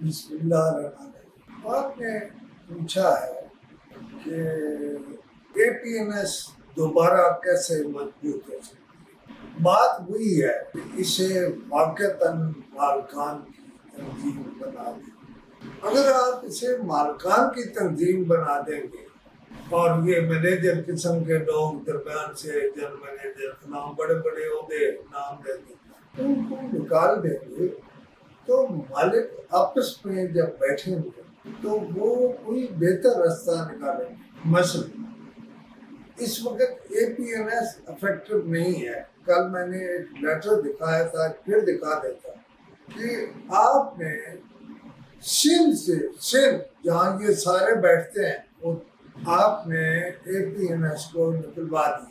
بسم اللہ الرحمن الرحیم۔ آپ نے پوچھا ہے کہ اے پی این ایس دوبارہ کیسے مضبوط ہو سکتی ہے۔ بات وہی ہے کہ اسے واقعتاً مالکان کی تنظیم بنا دیں۔ اگر آپ اسے مالکان کی تنظیم بنا دیں گے اور یہ مینیجر قسم کے لوگ درمیان سے جنرل مینیجر نام بڑے بڑے عہدے نام دیں گے ان کو نکال دیں گے تو مالک آپس میں جب بیٹھیں گے تو وہ کوئی بہتر راستہ نکالیں گے۔ مثلا اس وقت اے پی این ایس افیکٹو نہیں ہے۔ کل میں نے ایک لیٹر دکھایا تھا، پھر دکھا دیتا کہ آپ نے سندھ سے جہاں یہ سارے بیٹھتے ہیں آپ نے اے پی این ایس کو نکلوا دیا۔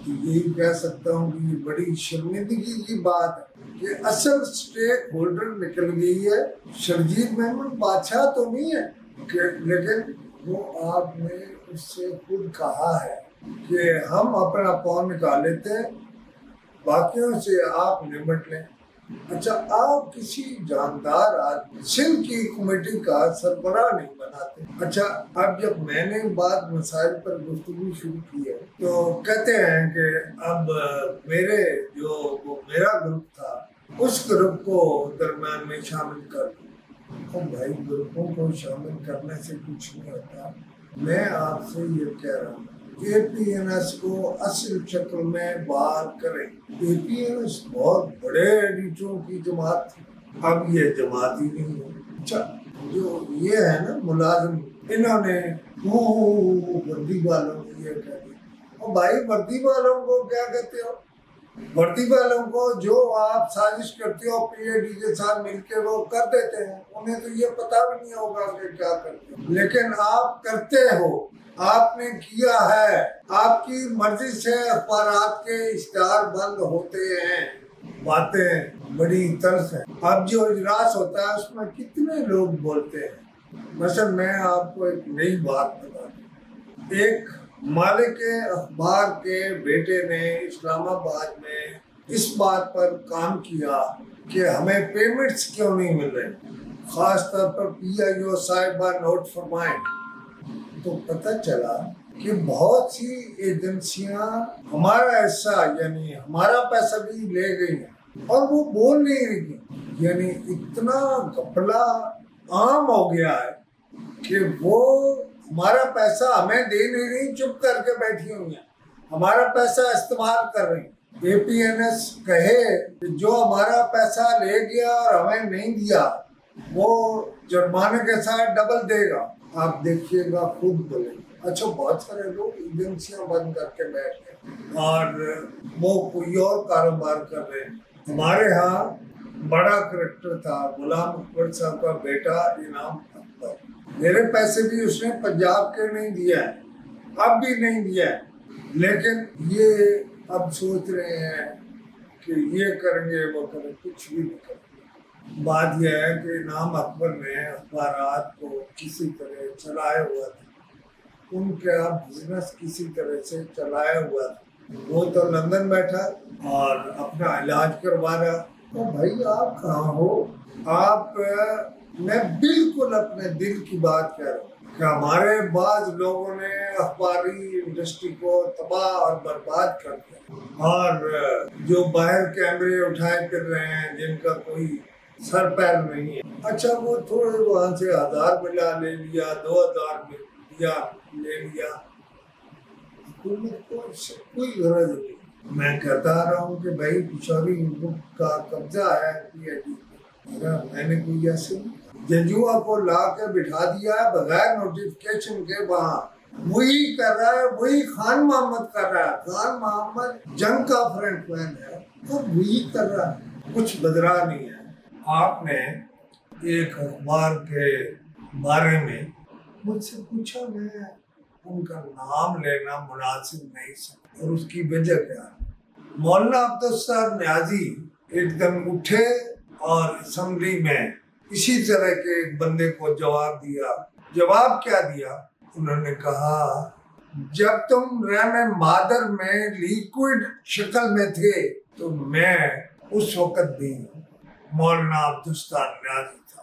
تو یہی کہہ سکتا ہوں کہ یہ بڑی شرمندگی کی بات ہے کہ اصل سٹیک ہولڈر نکل گئی ہے۔ شرجیل محمد بادشاہ تو نہیں ہے لیکن وہ آپ نے اس سے خود کہا ہے کہ ہم اپنا پاؤں نکال لیتے ہیں، باقیوں سے آپ نمٹ لیں۔ اچھا، آپ کسی جاندار آدمی سندھ کی کمیٹی کا سربراہ نہیں بناتے۔ اچھا، اب جب میں نے بعض مسائل پر گفتگو شروع کی ہے تو کہتے ہیں کہ اب میرا گروپ تھا اس گروپ کو درمیان میں شامل کر دوں۔ بھائی، گروپوں کو شامل کرنے سے کچھ نہیں ہوتا۔ میں آپ سے یہ کہہ رہا ہوں اے پی این ایس کو اصل شکل میں بحال کریں۔ اے پی این ایس بہت بڑے ایڈیٹروں کی جماعت تھی، اب یہ جماعت ہی نہیں ہے۔ اچھا، جو یہ ہے نا ملازم، انہوں نے وردی والوں کو یہ کہہ دیا۔ اور بھائی، وردی والوں کو کیا کہتے ہو؟ وردی والوں کو جو آپ سازش کرتے ہو پی اے ڈی کے ساتھ مل کے وہ کر دیتے ہیں، انہیں تو یہ پتہ بھی نہیں ہوگا کہ کیا کرتے ہیں، لیکن آپ کرتے ہو، آپ نے کیا ہے۔ آپ کی مرضی سے اخبارات کے اشتہار بند ہوتے ہیں۔ باتیں بڑی طرز ہیں۔ اب جو اجلاس ہوتا ہے اس میں کتنے لوگ بولتے ہیں۔ مثلا میں آپ کو ایک نئی بات بتا دوں، ایک مالک اخبار کے بیٹے نے اسلام آباد میں اس بات پر کام کیا کہ ہمیں پیمنٹس کیوں نہیں مل رہے، خاص طور پر پی آئی او صاحبہ نوٹ فرمائیں۔ تو پتہ چلا کہ بہت سی ایجنسیاں ہمارا حصہ یعنی ہمارا پیسہ بھی لے گئی ہیں اور وہ بول نہیں رہی، یعنی اتنا گھپلا عام ہو گیا ہے کہ وہ ہمارا پیسہ ہمیں دے نہیں رہی، چپ کر کے بیٹھی ہوئی ہیں، ہمارا پیسہ استعمال کر رہی ہیں۔ اے پی این ایس کہے کہ جو ہمارا پیسہ لے گیا اور ہمیں نہیں دیا وہ جرمانے کے ساتھ ڈبل دے گا۔ آپ دیکھیے گا، خود بولے گا۔ اچھا، بہت سارے لوگ ایجنسیاں بند کر کے بیٹھ گئے اور وہ کوئی اور کاروبار کر رہے ہیں۔ ہمارے ہاں بڑا کریکٹر تھا غلام اکبر صاحب کا بیٹا انعام اکبر، میرے پیسے بھی اس نے پنجاب کے نہیں دیا ہے، اب بھی نہیں دیا ہے، لیکن یہ اب سوچ رہے ہیں کہ یہ کریں گے وہ کریں، کچھ بھی نہیں کریں۔ بات یہ ہے کہ انعام اکبر نے اخبارات کو کسی طرح چلائے ہوا تھا، ان کا بزنس کسی طرح سے چلایا ہوا تھا۔ وہ تو لندن بیٹھا اور اپنا علاج کروا رہا۔ تو بھائی، آپ کہاں ہو؟ میں بالکل اپنے دل کی بات کہہ رہا ہوں کہ ہمارے بعض لوگوں نے اخباری انڈسٹری کو تباہ اور برباد کر دیا، اور جو باہر کیمرے اٹھائے پھر رہے ہیں جن کا کوئی سر پیر نہیں ہے۔ اچھا، وہ تھوڑے وہاں سے 1000 ملا لے لیا، 2000 لے لیا، حکومت کو اس سے کوئی غرض نہیں۔ میں کہتا رہا ہوں کہ بھائی، پشاوری بک کا قبضہ ہے پی ایچ ڈی پر، میں نے کوئی ایسے جنجوا کو لا کے بٹھا دیا ہے بغیر نوٹیفکیشن کے، وہاں وہی کر رہا ہے، وہی خان محمد کر رہا ہے۔ خان محمد جنگ کا فرنٹ مین ہے اور وہی کر رہا ہے، کچھ بدلا نہیں ہے۔ آپ نے ایک اخبار کے بارے میں مجھ سے پوچھا، میں ان کا نام لینا مناسب نہیں سمجھا، اور اس کی وجہ کیا ہے؟ مولانا عبدالستار نیازی ایک دم اٹھے اور اسمبلی میں اسی طرح کے ایک بندے کو جواب دیا۔ جواب کیا دیا؟ انہوں نے کہا، جب تم رحم مادر میں لیکوڈ شکل میں تھے تو میں اس وقت بھی مولانا عبدالستار نیازی تھا۔